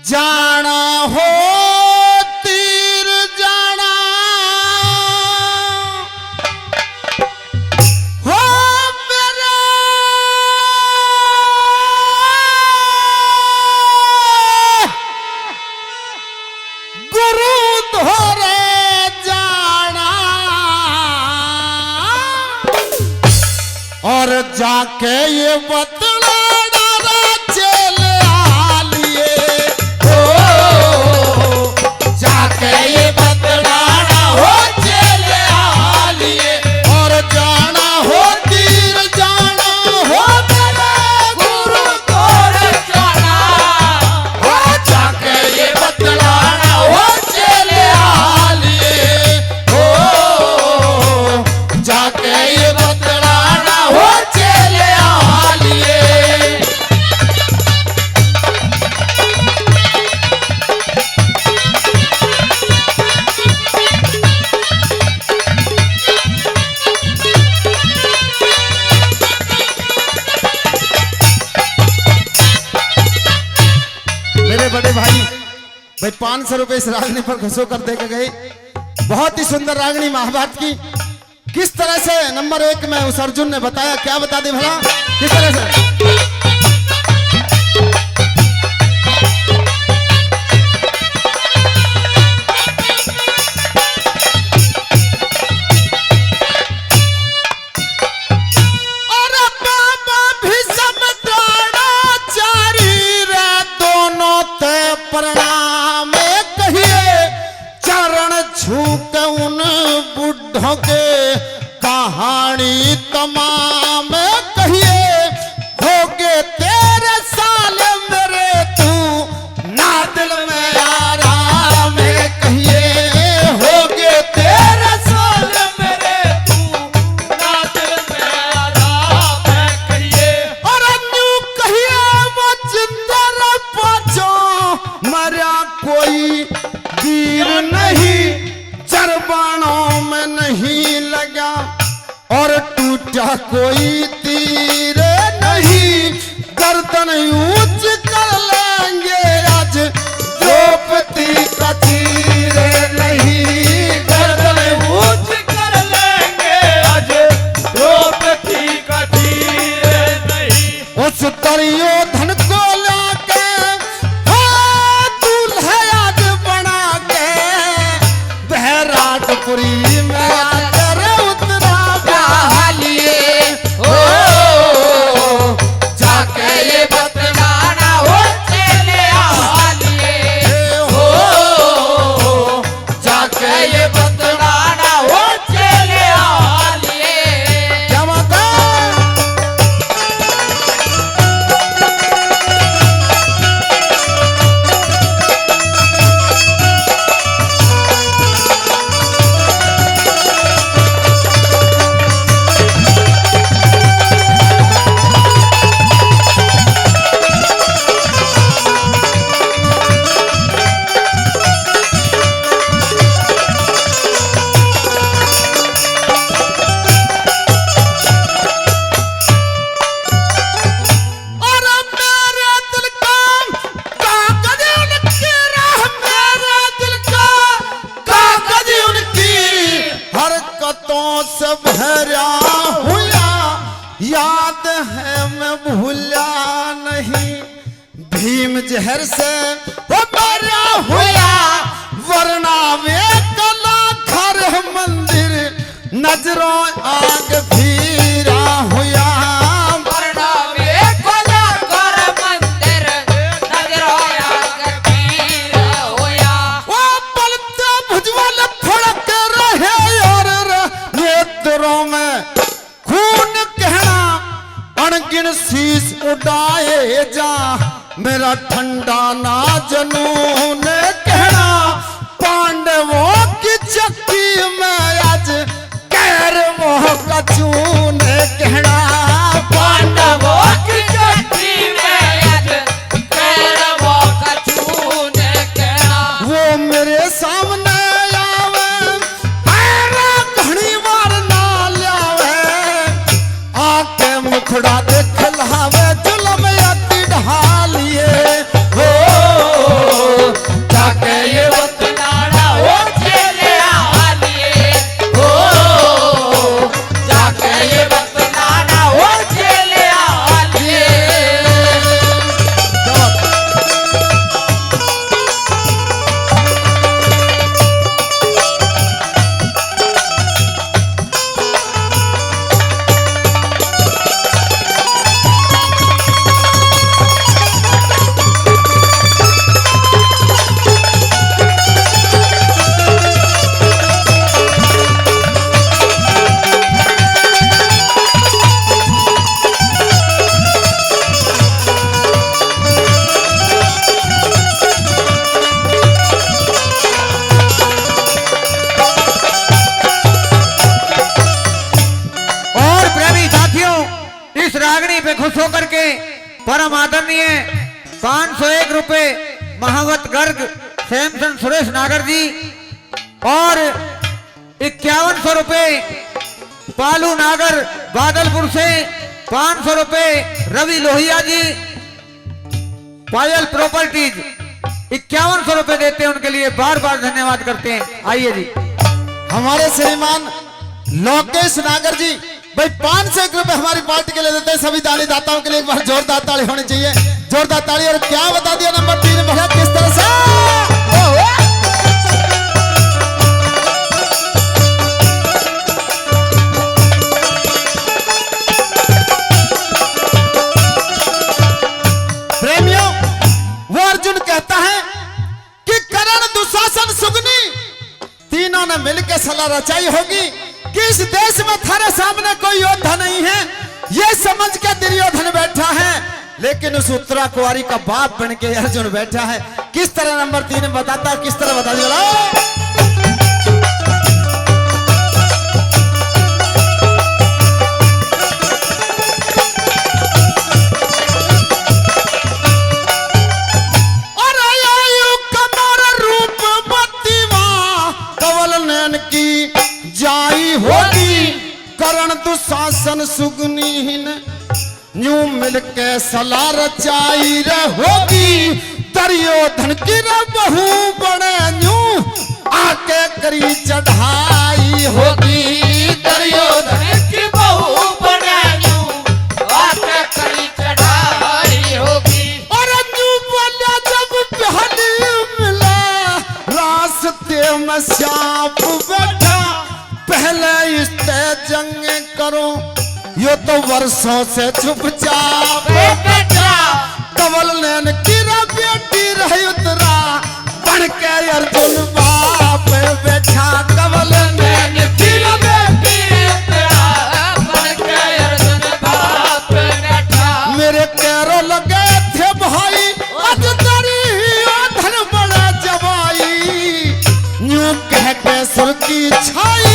जाना हो तीर जाना हो मेरे गुरु धोरे जाना और जाके ये बतला चले आ लिए जाके ये बतलाना हो चले आ लिए और जाना हो तीर जाना हो मेरे गुरु तोरे जाना हो जाके ये बतलाना हो चले आ लिए हो जाके ये बतलाना हो चले आ लिए। बड़े भाई 500 रुपए इस रागनी पर घुसो कर दे के गए। बहुत ही सुंदर रागनी महाभारत की किस तरह से नंबर 1 में उस अर्जुन ने बताया, क्या बता दे भला किस तरह से। प्रणाम कहिए चरण छूक उन बुढ़ों के कहानी तमाम कहिए होगे तेरे साल मेरे तू ना दिल में आराम कहिए होगे तेरे साल मेरे तू ना दिल में आराम कहिए और अन्यू कहिए वो जिंदा पाचो मरा कोई वीर नहीं चरबानों में नहीं लगा और टूटा कोई तीर नहीं गर्दन ऊंच कर लेंगे आज द्रौपदी का तीर नहीं गर्दन ऊंच कर लेंगे आज द्रौपदी का तीर नहीं। उस दुर्योधन को लाके पुरी में आकर उतरा बहालिए हो जाके ये बतलाना हो चले आ लिए हो जाके ये बतलाना हो चले आ लिए। क्या बात से भरा हुआ याद है मैं भूला नहीं भीम जहर से वो भरा हुआ वरना वे कला घर मंदिर नजरों आग भीरा हुआ वरना वे कला घर मंदिर नजरों आग भीरा हुआ वो पलते भुजबल फड़क रहे और नेत्रों में खून कहना अनगिन शीश उड़ाए जा मेरा ठंडा ना जनून कहना पांडवों की चक्की में आज कैरवों का चून कहना पांडवों की चक्की में आज कैरवों का चून कहना वो मेरे सामने मुखड़ा देख लहावे जुलम याती ढालिए हो खुश होकर के परम आदरणीय 501 रुपए महावत गर्ग सैमसन सुरेश नागर जी और 5100 रुपए पालू नागर बादलपुर से 500 रुपए रवि लोहिया जी पायल प्रॉपर्टीज 5100 रुपए देते हैं, उनके लिए बार बार धन्यवाद करते हैं। आइए जी हमारे श्रीमान लोकेश नागर जी भाई 501 रुपए हमारी पार्टी के लिए देते हैं। सभी दानी दाताओं के लिए एक बार जोरदार ताली होनी चाहिए, जोरदार ताली। और क्या बता दिया नंबर 3 भैया किस तरह से प्रेमियों, वो अर्जुन कहता है कि करण दुशासन सुगनी तीनों ने मिलकर सलाह रचाई होगी कि इस देश में थारे सामने कोई योद्धा नहीं है, ये समझ के दुर्योधन बैठा है, लेकिन उस उत्तरा कुंवारी का बाप बन के अर्जुन बैठा है। किस तरह नंबर 3 बताता है, किस तरह बता दिया। जाई होगी करण दुशासन सुगनीहीन न्यू मिलके सलाह रचाई होगी, दुर्योधन की बहू बड़े न्यू आके करी चढ़ाई होगी, दुर्योधन की बहू बड़े न्यू आके करी चढ़ाई होगी। और न्यू बोला जब पहली मिला रास्ते में सांप बैठा, पहले इस जंग करो यो तो वर्षों से चुपचाप बैठा, कवल नैन की बेटी रही उतरा बन के अर्जुन बाप बैठा, कवल नैन की बेटी उतरा बन के अर्जुन बाप बैठा। मेरे कैरो लगे थे भाई आज दुर्योधन बड़ा जवाई, न्यू कह के सुर की छाई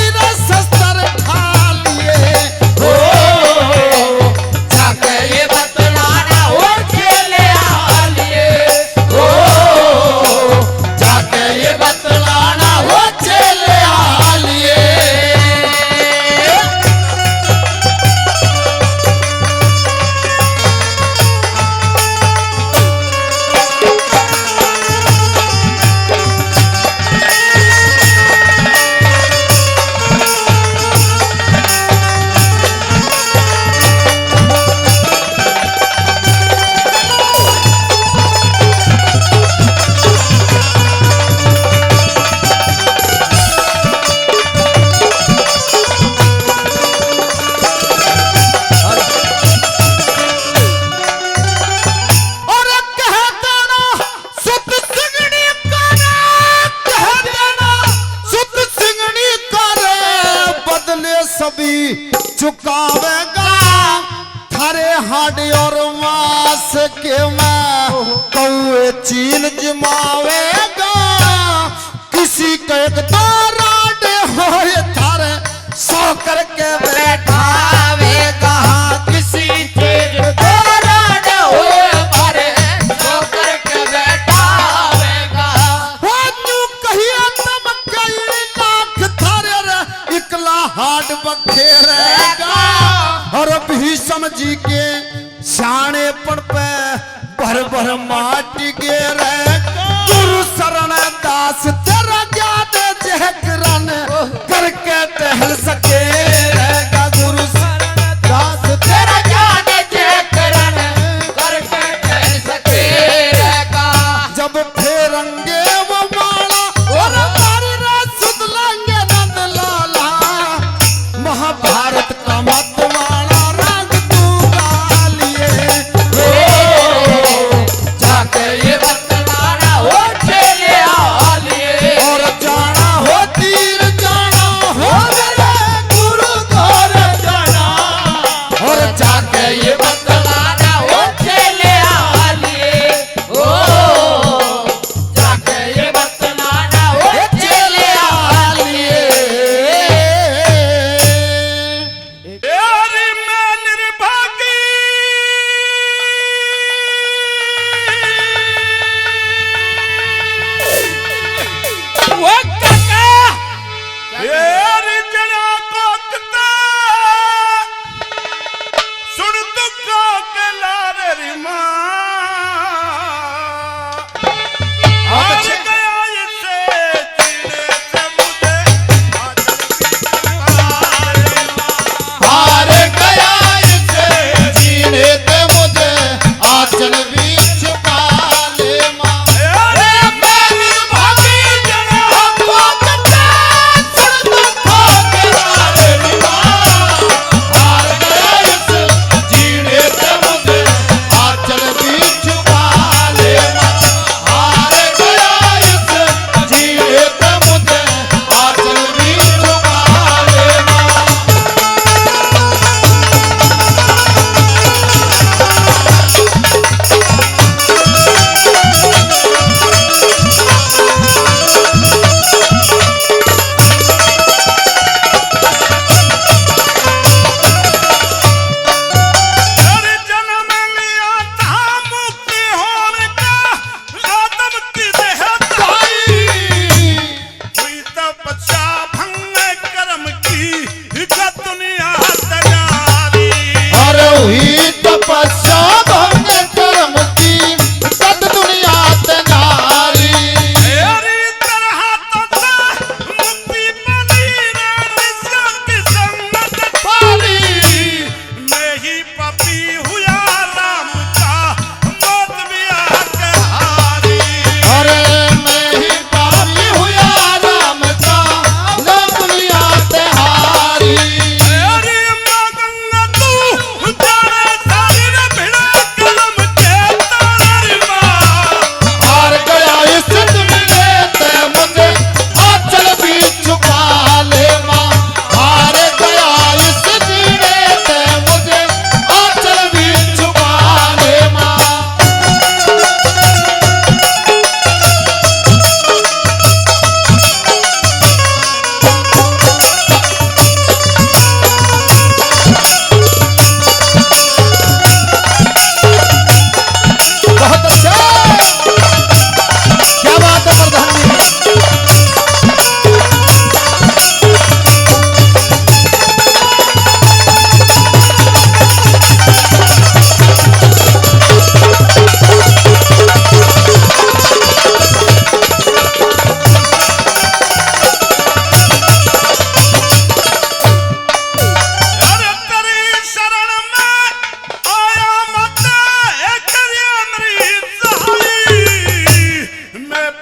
चुकावेगा थारे हाड और मास के मैं कौए चील जमावेगा, किसी का एक राड हो थारे सौ करके बैठावेगा, किसी चीज राड हो थारे सौ करके बैठावेगा। वो न्यू कहिए तम कई लाख थारे रे इकला हाड बखेरेगा, और भीष्म जी के शाने पर पे भर भर माटी गिरे, गुरु शरण दास तेरा ज्ञान जहकरन करके टहल सके रहेगा, गुरु शरण दास तेरा ज्ञान जहकरन करके टहल सके रहेगा। जब फेरंगे वो माला और हमारी रात सुध लेंगे नंद लाला, महाभारत का मतवाला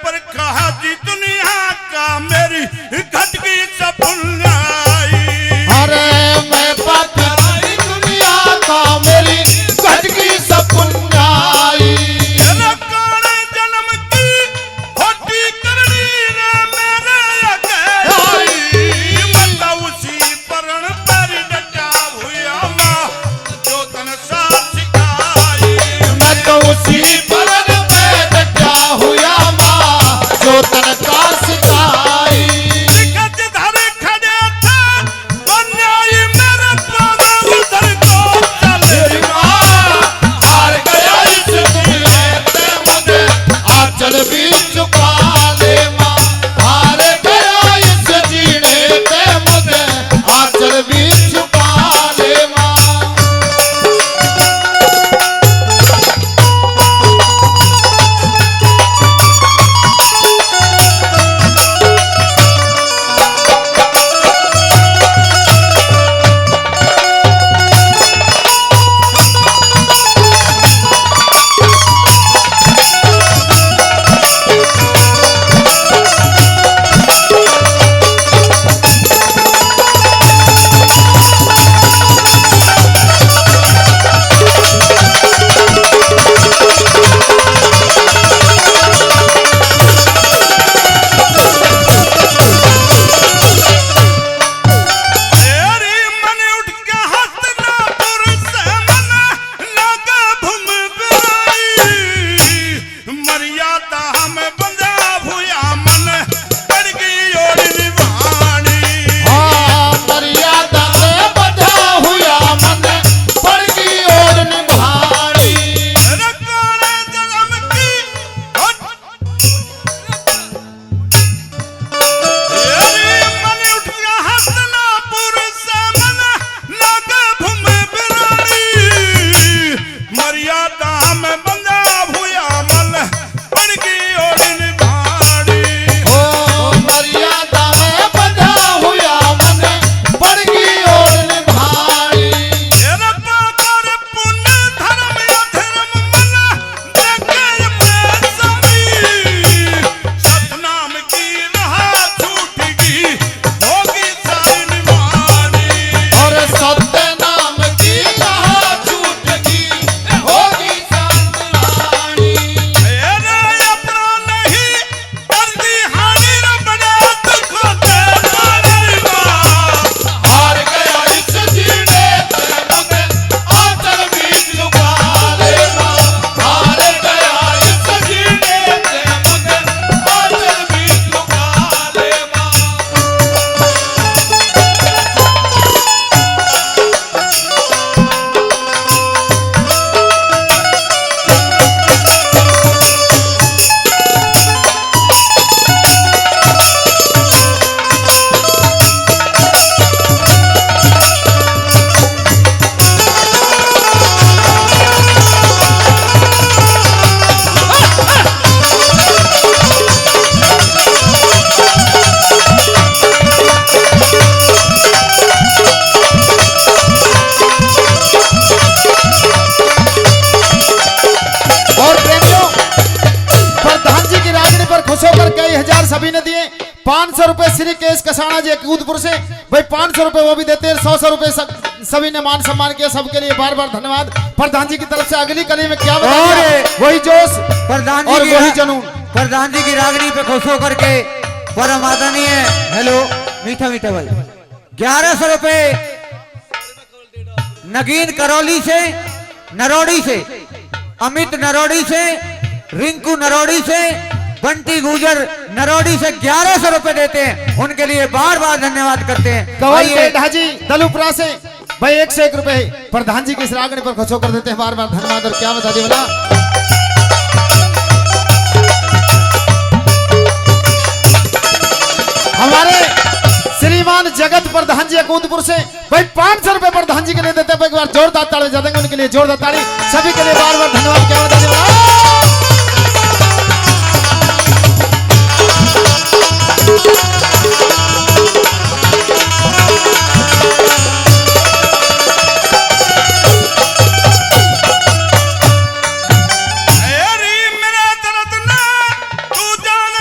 पर कहा जी दुनिया का मेरी घटकी सपुनाई। अरे मैं पापी दुनिया का मेरी घटकी सपुनाई। काले जन्म की होती करनी रे मेरे अकेलाई। मैं उसी परण पर डटा हुआ माँ जो तन साथ सिखाई। मैं तो उसी परण पे डटा हुआ माँ जो तन का सिखाई। दिक्कत धर खड़े थे अन्यायी मेरे पादा उधर को चले माँ। हार गया इस जीने पे मुझे आंचल भी चुका ले माँ। हार गया इस जीने पे मुझे आंचल भी चुका ले माँ। तेरी मन उठ के हस्तनापुर से मन लगा भूम बिराई। मर्यादा हमें बंधा हुआ मन कर गई और निभानी। हाँ, मर्यादा से बंधा हुआ मन पड़ गई और निभानी। काले जन्म की तेरी मन उठ के हस्तनापुर से मन लगा भूम बिराई। मर्यादा हमें बंधा हुआ मन पड़ गई और निभानी। ओ मर्यादा में बंधा हुआ मन पड़ गई और निभानी। तेरे पापर पुण्य धर्म अधर्म मन देखे मैं सभी। सतनाम की राह छूट गई होगी सारी निभानी। और सत्य नाम की राह छूट गई होगी सावधानी। तेरे अपना नहीं करती हानि न बने दुख तेरा निर्वाह। हार गया इस जीने पे मुझे आंचल भी लुका ले माँ। हार गया इस जीने पे मुझे आंचल भी लुका ले माँ। और प्रेमियों, प्रधान जी की रागनी पर खुश होकर कई हजार सभी ने दिए। 500 रुपए श्री केश कसाना जी कूदपुर से भाई 500 रुपए वो भी देते हैं। 100 रुपए सभी ने मान सम्मान किया। सबके लिए बार बार धन्यवाद। प्रधान जी की तरफ से अगली कली में क्या बताएंगे? वही जोश प्रधान और जी वही की जुनून। प्रधान जी की रागनी पे खुश होकर के परम आदरणीय हेलो मीठा मीठा बोल 1100 रुपए नगीन करौली से, नरोड़ी से, अमित नरोड़ी से, रिंकू नरोड़ी से, बंटी गुजर नरोड़ी से 1100 रुपए देते हैं। उनके लिए बार बार धन्यवाद करते हैं। कवल आइए, ढाजी दलुपुरा से भाई 101 रुपए प्रधान जी की इस रागनी पर खुश होकर देते हैं। बार बार धन्यवाद। और क्या बता दी बोला हमारे श्रीमान जगत प्रधान जी अकूदपुर से भाई 500 रुपए प्रधान जी के लिए देते हैं। एक बार जोरदार ताली बजा देंगे उनके लिए। जोरदार ताली सभी के लिए बार बार धन्यवाद। क्या बता दी बोला मेरा दर्द ना तू जान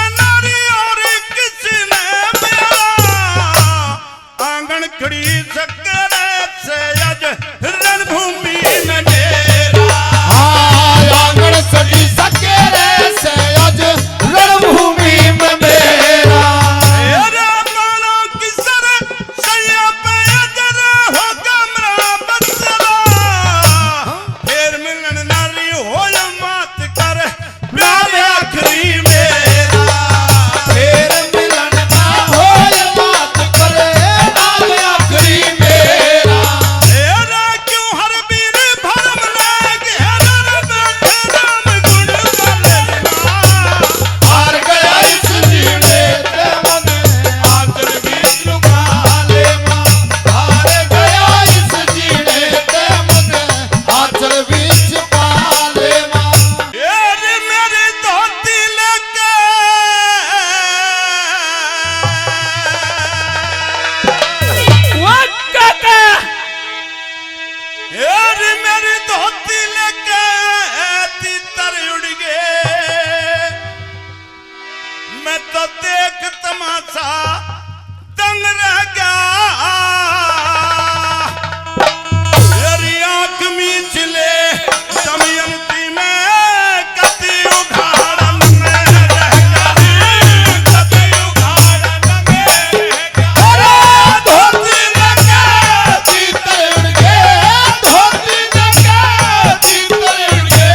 मैं तो देख तमाशा दंग रह गया। तेरी आंख मीच ले दमयंती में कति उघाड़न में रह गया, कति उघाड़न में रह गया। धोती न के तीतर उड़ के, धोती न के तीतर उड़ के,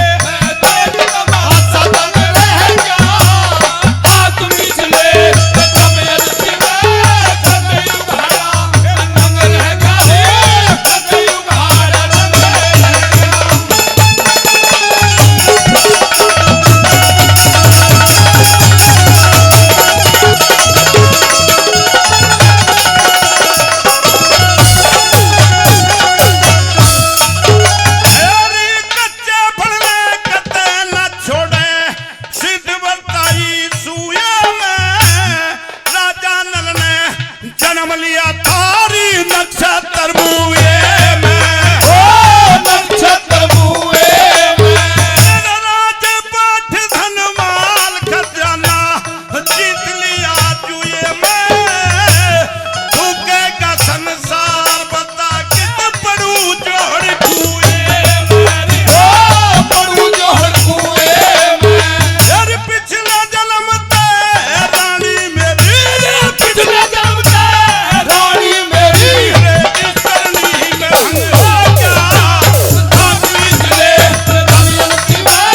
देख तमाशा दंग रह गया। आंख मीच ले दमयंती में कति उघाड़न दंग रह गया, कति उघाड़न में रह गया। तेरी कच्चे फल में कते न छोड़े, सिद्ध बताई सूया में। राजा नल ने जन्म लिया तारी नक्षत्र बुए में, ओ नक्षत्र बुए में। तेरा राज पाठ धन माल खजाना जीत लिया जुए में। थूकेगा संसार बता कित पड़ू जोड़ कुए में, ओ पड़ू जोड़ कुए में। यार पिछला जन्म ते रानी मेरी, पिछला जन्म ते रानी मेरी, रे इस तरनी में भंग हो गया। आदमी चले दमयंती में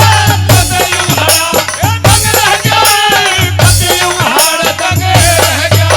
कते उघाड़ा दंग रह गया, कते उघाड़ा दंग रह गया।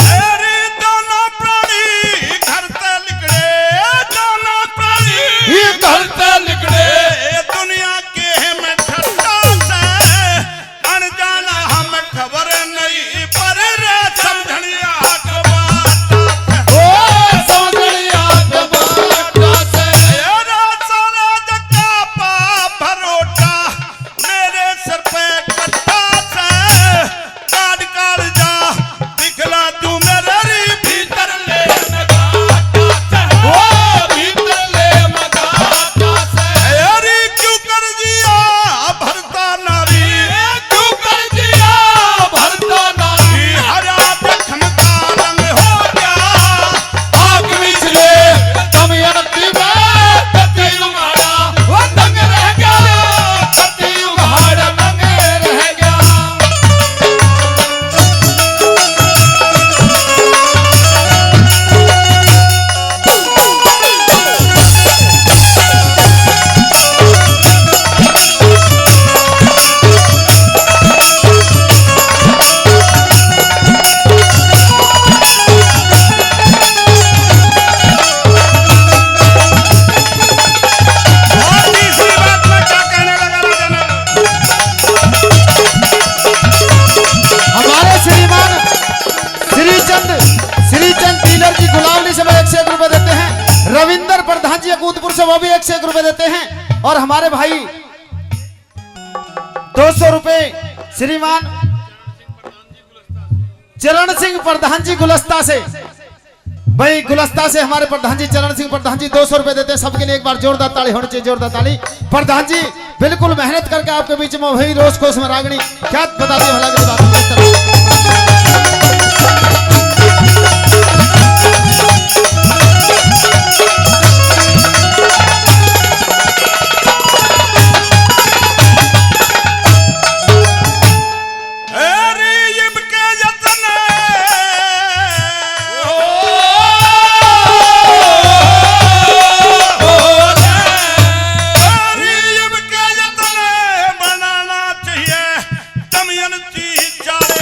तेरी दोनों प्राणी घर से निकले, दोनों प्राणी घर से निकले। दुनिया के में ठट्टा से अनजाना हम खबर नहीं, पर रे समझनिया के बाटा से, ओ समझनिया के बाटा से। तेरा सारा जक्का पा भरोटा मेरे सर पे कट्टा से। काट काट जा दिखला तू मेरे री भीतर ले लगाता से, ओ भीतर ले लगाता से। अरे क्यों कर जिया भरता नारी, क्यों कर जिया भरता नारी। हरा देखमता रंग हो गया। आग मिच ले दमयंती में कति उघाड़ा वो दंग रह गया, कति उघाड़ा दंग रह गया। और तीसरी बात मैं क्या कहने लगा राजा ने, हमारे श्रीमान श्रीचंद डीलर जी गुलावली से 101 रुपए देते हैं। रविंदर प्रधान जी अकूतपुर से वो भी 101 रुपए देते हैं। और हमारे भाई 200 रुपए श्रीमान चरण सिंह प्रधान जी गुलस्ता से, भाई गुलस्ता से हमारे प्रधान जी चरण सिंह प्रधान जी 200 रुपए देते हैं। सबके लिए एक बार जोरदार ताली होनी चाहिए, जोरदार ताली। प्रधान जी बिल्कुल मेहनत करके आपके बीच में वही रोज खोस में रागनी क्या बता दी भला की बात। अरे इनके यत्न अरे इनके यत्न बनाना चाहिए दमयंती चारे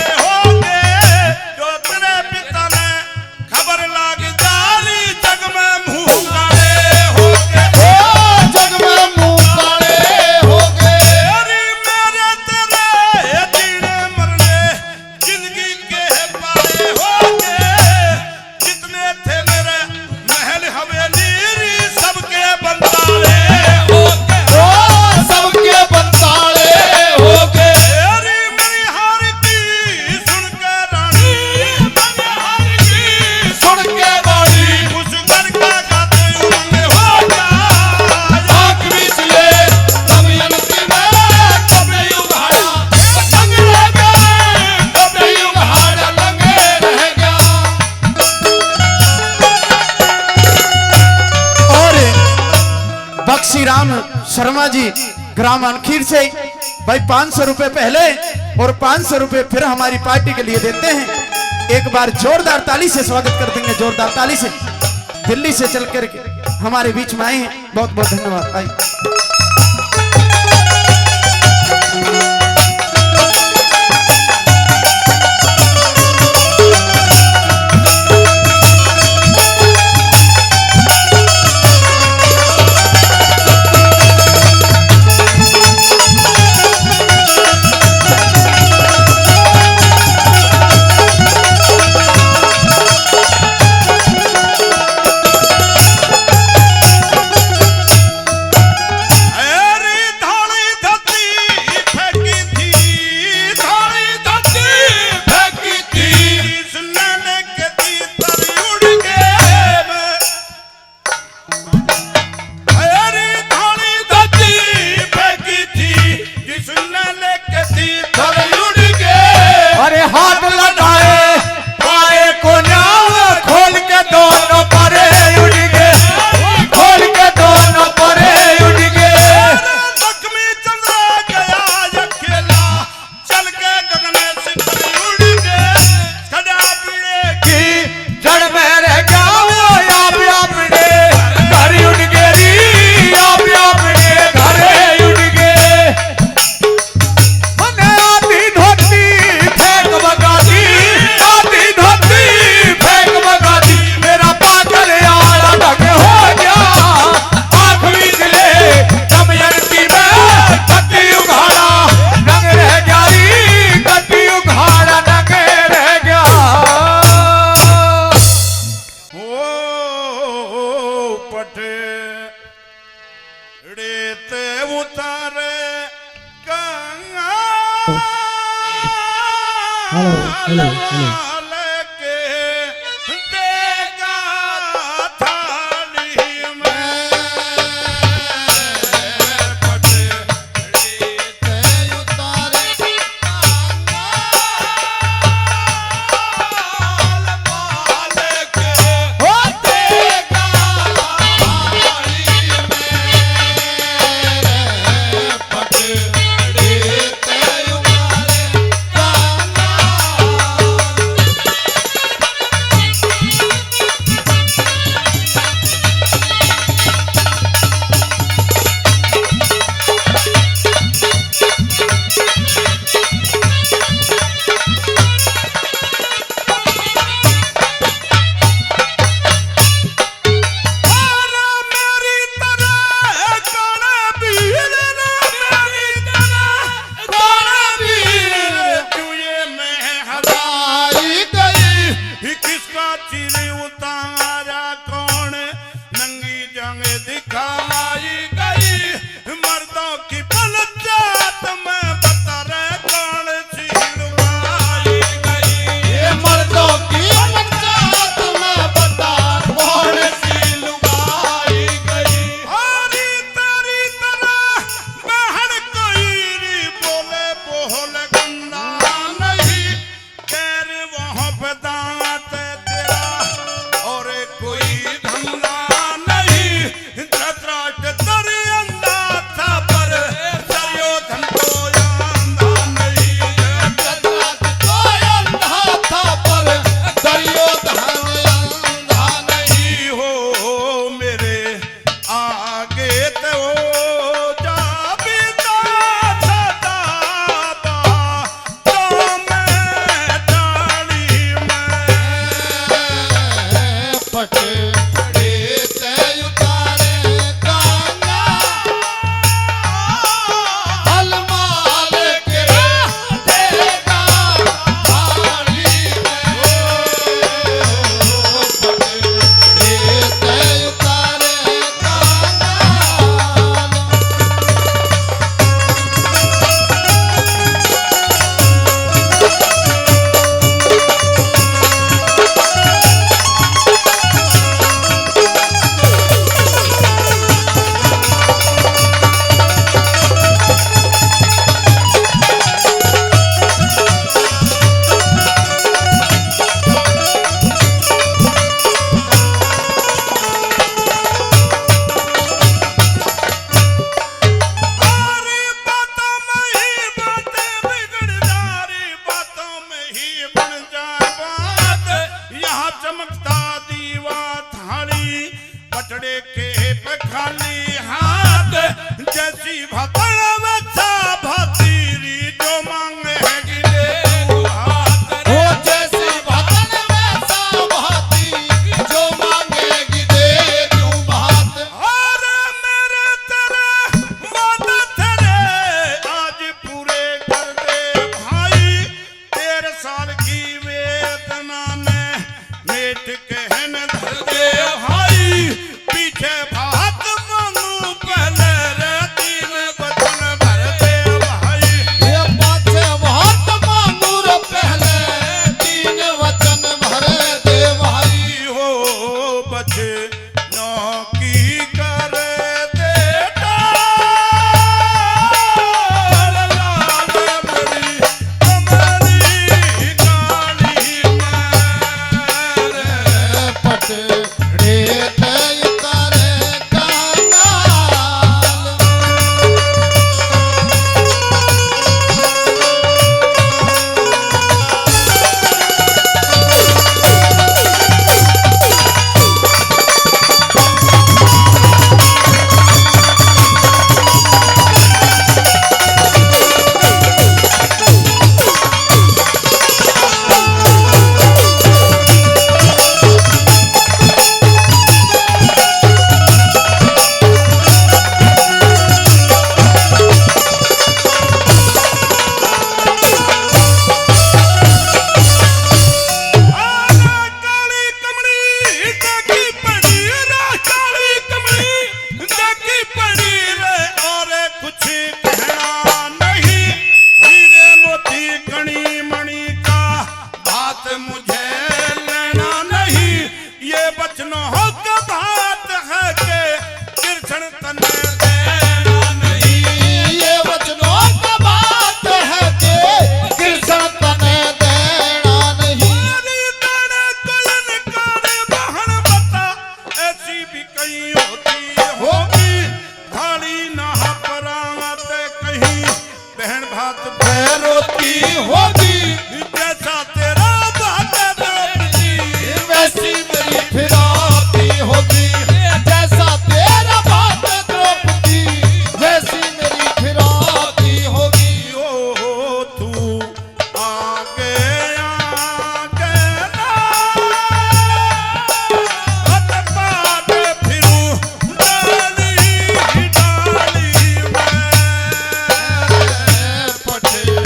बक्सी राम शर्मा जी ग्राम अनखीर से भाई 500 रुपए पहले और 500 रुपए फिर हमारी पार्टी के लिए देते हैं। एक बार जोरदार ताली से स्वागत कर देंगे, जोरदार ताली से। दिल्ली से चल कर हमारे बीच में आए हैं, बहुत बहुत धन्यवाद भाई। बटड़े के पे खाली हाथ जैसी भतड़ बच्चा भतीरी जो मांगे है गिरे तू हाथ रे। हो जैसी भतन वैसा भाती जो मांगेगी दे दूं बात। और मेरे तेरे मदद रे आज पूरे कर दे भाई 13 साल की वेदना में मेट कहन धर दे भाई पीछे भात मांगू पहले रे 3 वचन भर दे भाई। ये पाछे बहुत मांगू रे पहले 3 वचन भर दे भाई। हो बचे नौकी कर देता लाल मेरी कमरी काली मेरे। पटड़े तय करे कांगाल। काली कमली देखी पड़ी रे काली कमली देखी पड़ी रे और कुछ कहना नहीं हीरे मोती कणी मणि का बात मुझे लेना नहीं ये बचनों का बात है के कृष्ण तने देना नहीं। ये वचनों का बात है कि कृष्ण तने देना नहीं। हरी दाना कोलन काने बहन बता ऐसी भी कहीं होती होगी थाली नहा परात कहीं बहन भात रोती होगी जैसा तेरा बात द्रौपदी वैसी मेरी फिराती होगी। जैसा तेरा बात द्रौपदी वैसी मेरी फिराती होगी। हो तू आगे आगे ना हट पाट फिरूं डाली डाली में। पटड़े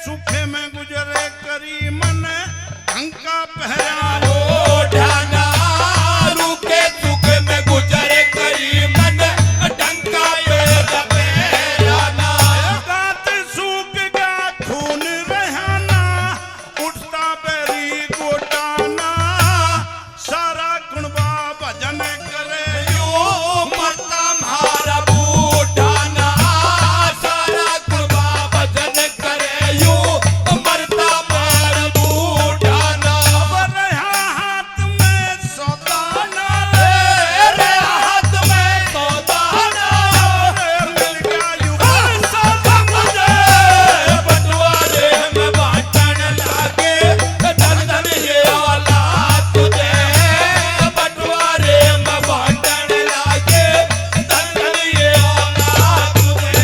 सूखे में गुजरे करी मन ढंग का पहरा ओ ढाना रूखे सूखे में गुजरे करी मन ढंका पहराना गात सूख गया खून रहना उठता बेरी गोटाना सारा कुणबा भजन करे यो मरता म्हारा बूढ़ाना सारा कुर्बा भजन करे यो मरता म्हारा बूढ़ाना अब रहा हाथ में सौदाना रे हाथ में सौदाना मिल गया युवान सौदा मुझे बंटवारे में बांटन लागे धन धन ये औलाद तुझे बंटवारे में बांटन लागे धन धन ये औलाद तुझे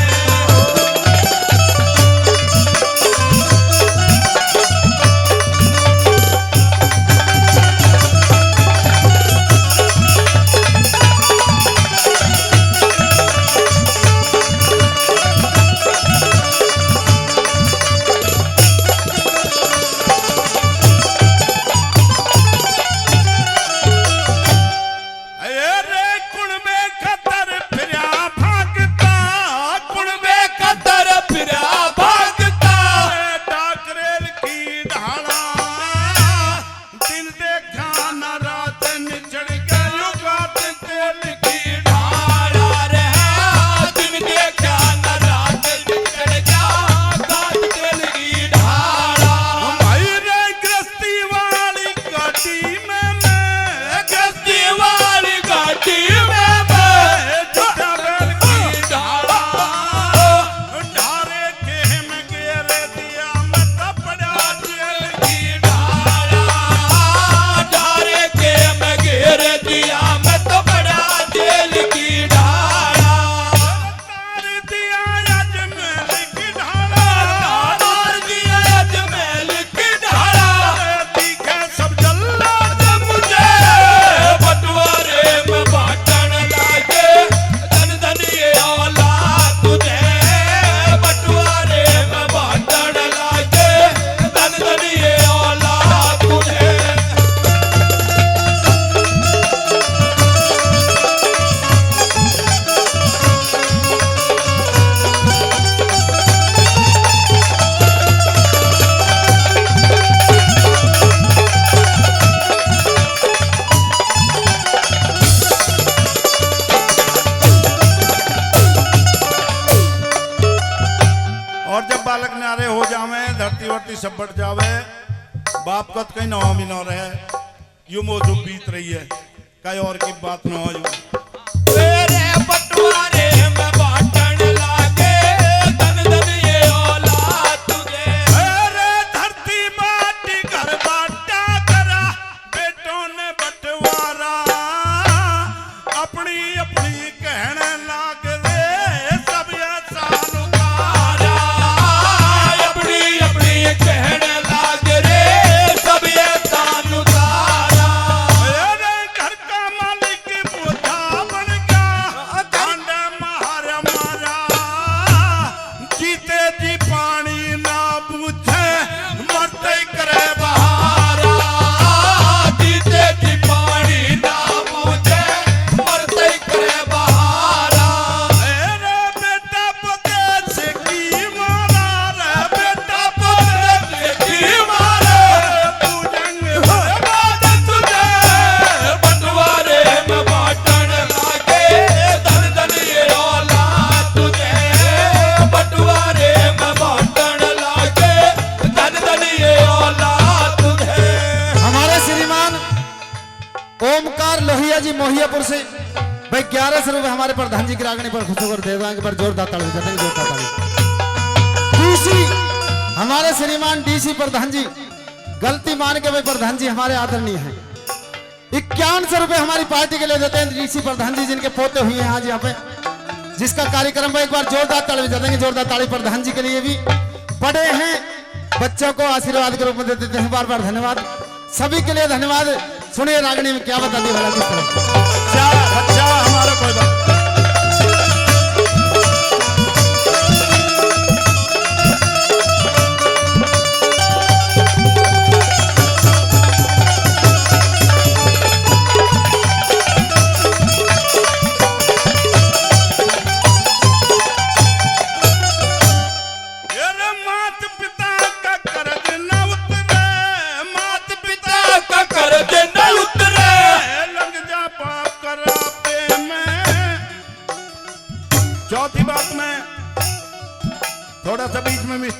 अरे कुणबे खतर फिरा भागता कुणबे कदर फिरा भागता डाकरेल की ढाला दिन देखा न रात निचड़ गयो गात तेल की ढाला रे दिन देखा न रात बिछड़ गया गात तेल की ढाला भाई रे गृहस्थी वाली गाड़ी में मैं गस्ती वाली गाड़ी में मैं जुटा बैल की ढाला ढारे के में घेरे दिया मैं तपड़ा जेल की ढाला ढारे के मैं घेर दिया मैं तो बड़ा जेल की ढाला तार दिया अजमेर की ढाला तार दिया अजमेर की ढाला दिखे सब जल्लाद मुझे बंटवारे में बांटन लागे धन धन ये औलाद तुझे बंटवारे में बांटन लागे धन धन ये औलाद तुझे और जब बालक न्यारे हो जावे धरती वर्ती सब बढ़ जावे बाप कत कहीं नवा भी न रहे यू मौजू बीत रही है कहीं और की बात न हो तेरे बंटवारे में बांटन लागे धन धन ये औलाद तुझे अरे धरती बाटी घर बाटा करा बेटों ने बंटवारा अपनी अपनी कहने लाग रे सब एहसान उतारा अपनी अपनी कहने लाग रे सब ये तान उतारा अरे घर का मालिक बुद्धा बन गया डांड मारा मारा जीते जी पानी ना बूझे मरते ही करे बहारा जीते जी पानी ना पूछे मरते ही करे बहारा अरे बेटा पते से की मारा रे बेटा पते की मारे तू जंग बाद तुझे बंटवारे में बांटन लागे धन धन ये औलाद तुझे बंटवारे में बांटन लागे धन धन ये औलाद तुझे हमारे श्रीमान ओमकार लोहिया जी मोहियापुर से भाई 1100 रुपए हमारे प्रधान जी की रागनी पर खुश होकर दे देंगे पर जोरदार ताली बजाते हैं, जोरदार ताली। डीसी हमारे श्रीमान डीसी प्रधान जी गलती मान के भाई प्रधान जी हमारे आदरणीय हैं 5100 रुपए हमारी पार्टी के लिए देते हैं डीसी प्रधान जी जिनके पोते हुए हैं आज यहाँ पे जिसका कार्यक्रम में एक बार जोरदार ताली बजा देंगे, जोरदार ताली प्रधान जी के लिए भी पढ़े हैं बच्चों को आशीर्वाद के रूप में दे देते हैं, बार बार धन्यवाद सभी के लिए धन्यवाद। सुनिए रागनी में क्या बता दी भला किस तरह। अच्छा हमारा कोई बात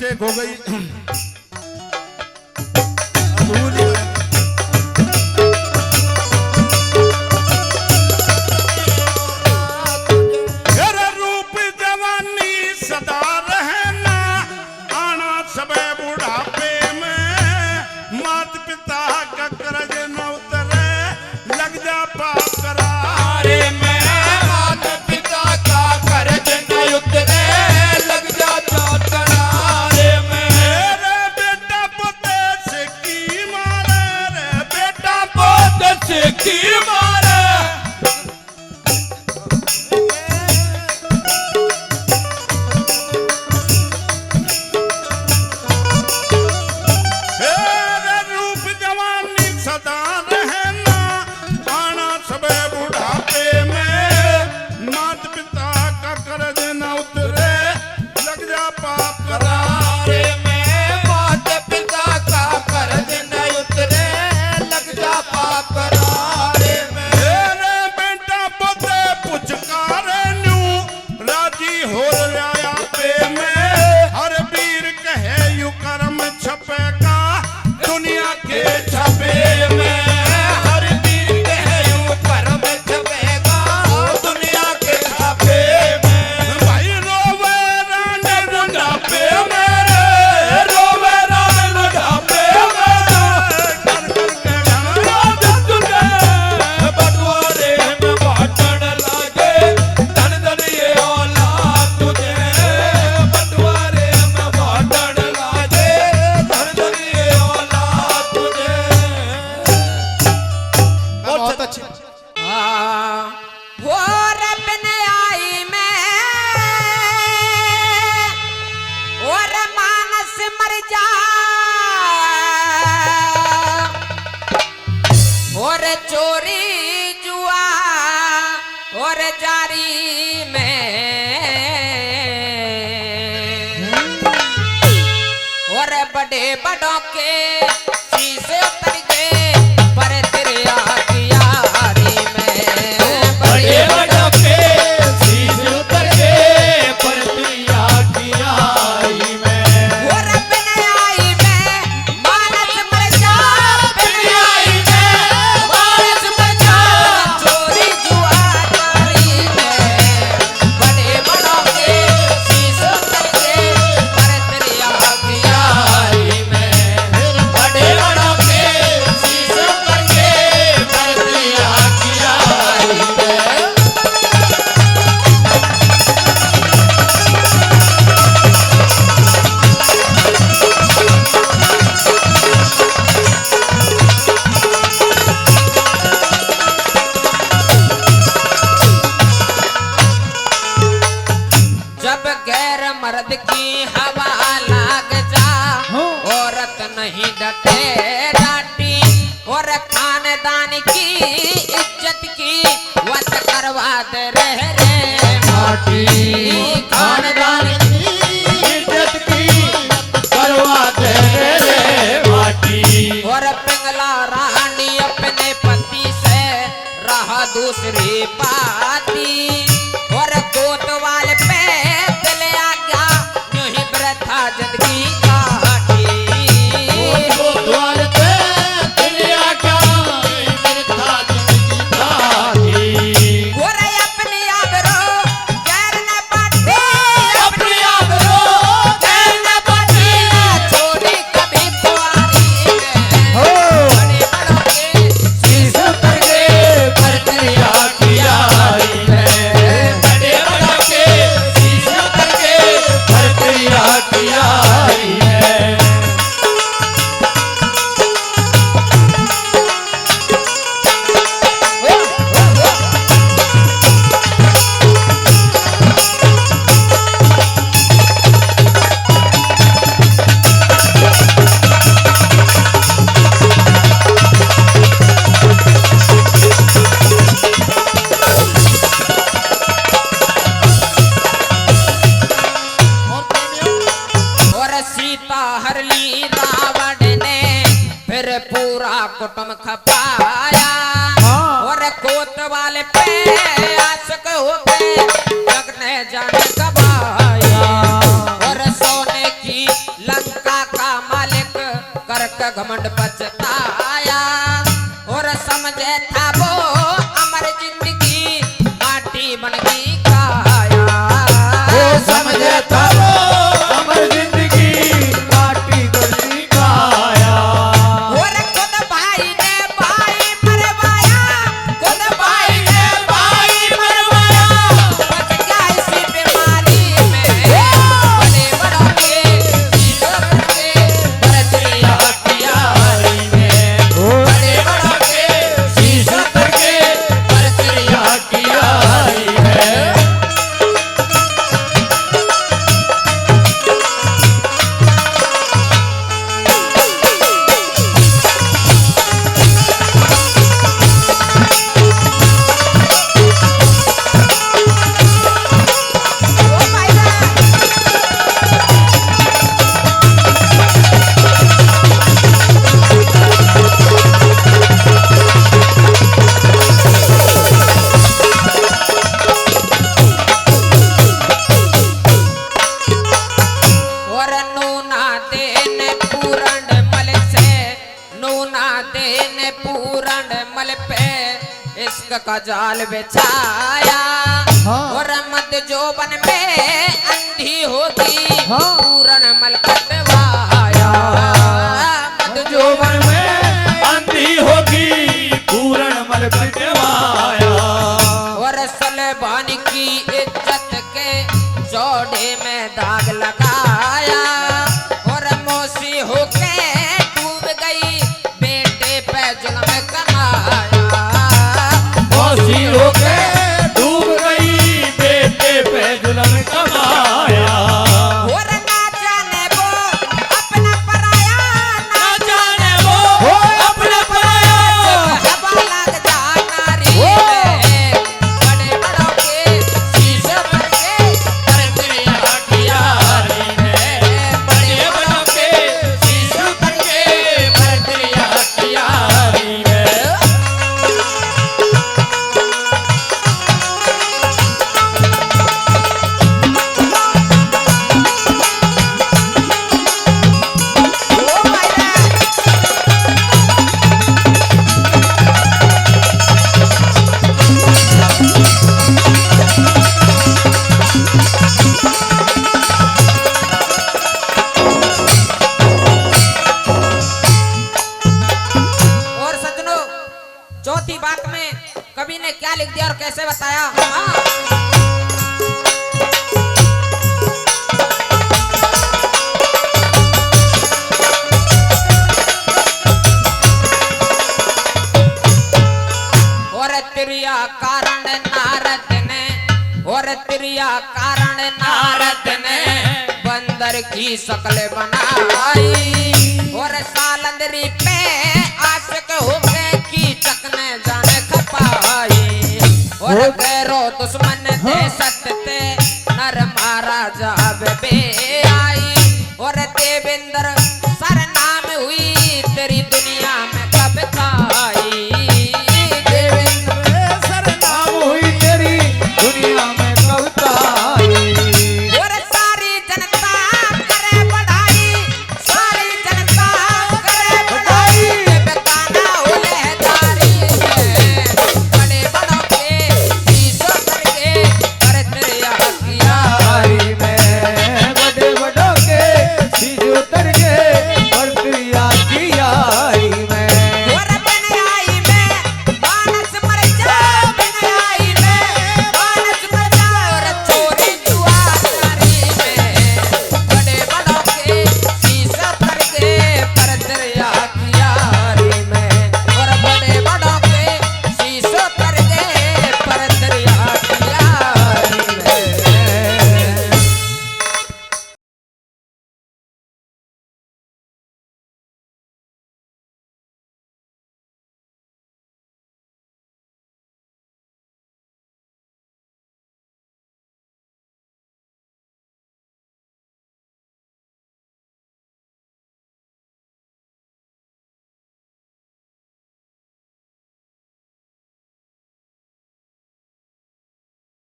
मिस्टेक हो गई। भूल गए। तेरा रूप जवानी सदा रहना, आना सबे बुढ़ापे में, मात पिता का कर्ज न उतरे, लग जा पाप करारे में। मात पिता का कर्ज न उतरे, लग जाता करारे में। रे बेटा पोते से की मारे, रे बेटा पोते से की मारे। तेरा रूप जवानी सदा रहना, आना सबे बुढ़ापे में, मात पिता का कर्ज न उतरे, लग जा पाप करारे में। मात पिता का कर्ज न उतरे, लग जा पाप करारे में। तेरे बेटा पोते पुचकारे न्यू, राजी हो रया पे में, हर वीर कहे यू कर्म छपेगा दुनिया के छपे में। हर वीर कहे यूं कर्म छपेगा दुनिया के छापे में। भाई रोवे रानी बुढ़ापे में, रोवे राम बुढ़ापे में। कर कर के घना तुझे बटवारे में बांटन लागे, धन धन ये औलाद तुझे बटवारे में बांटन लागे, धन धन ये औलाद तुझे। बहुत अच्छी। वो रब ने आई मैं और मानस मर जा, और चोरी जुआ और जारी में, और बड़े बड़ों के शीशे उतर गए पर तेरे आगे यारी में। बड़े बड़ों के शीश उतर के परतिया की आई में। वो रब ने आई मैं मानस मर जा, बिन आई में मानस मर जा, चोरी जुआ जारी में, बड़े बड़ों के शीश उतर गए पर तेरे आगे आई में। बड़े बड़ों के शीश उतर के परतिया की आई में। जब गैर मर्द की हवा लाग जा, औरत नहीं डटे डांटी, और खानदान की इज्जत की वत करवा दे रे माटी। खानदान की इज्जत की करवा दे रे माटी। और पिंगला रानी अपने पति से रहा दूसरी पाती, और कोतवाल पे दिल आ गया यूं ही वृथा जिंदगी काटी। द्वार पे दुनिया का मिथ्या जिंदगी काटी। और अपनी आबरो गैर न बाटे, अपनी आबरू गैर न बाटी। छोड़ी कभी कुंवारी में, बड़े बड़ों के शीश उतर के परतिया की आई में। बड़े बड़ों के शीश उतर के परतिया की आई में। कुटुम खपाया और कोतवाल पे आशक होके जग ने जाने कब आया और सोने की का घमंड पछताया और समझे था वो अमर जिंदगी माटी बन गई काया। वो समझे था वो अमर जिंदगी माटी बनी काया। और खुद भाई ने भाई मरवाया, खुद भाई ने भाई मरवाया, बच गया इसी बीमारी में। बड़े बड़ों के शीशों करके भरतरिया कियारी में। बड़े बड़ों के शीशों करके भरतरिया कियारी में। ओ भाई साहब, और नूना देन पूरण मल से, नूना देन पूरण मल पे इश्क का जाल बिछाया। और मत जोबन में अंधी होगी पूरण मल कटवाया। मत जोबन जोबन में अंधी होगी पूरण मल कटवाया। और सलमान की इज्जत के जोड़े में दाग लगाया। और मौसी होके डूब गई बेटे पे जुल्म कमाया। मौसी होके डूब गई बेटे पे जुल्म कमाया। और ना जाने वो अपना पराया, ना जाने वो अपना पराया। हवा लग जाना री में। बड़े बड़ों के शीशे करके भरतरिया कियारी में। बड़े बड़ों के शीशे करके भरतरिया कियारी में। ओ भाई रे, और सज्जनों, चौथी बात में कवि ने क्या लिख दिया और कैसे बताया। और त्रिया कारण नारद ने, और त्रिया कारण नारद ने बंदर की शक्ल बनाई। और सालंदरी पे आशिक होके की चकने जाने खपाई। और गैरो दुश्मन दे सकते नर महाराजा बे आई। और देवेंद्र सर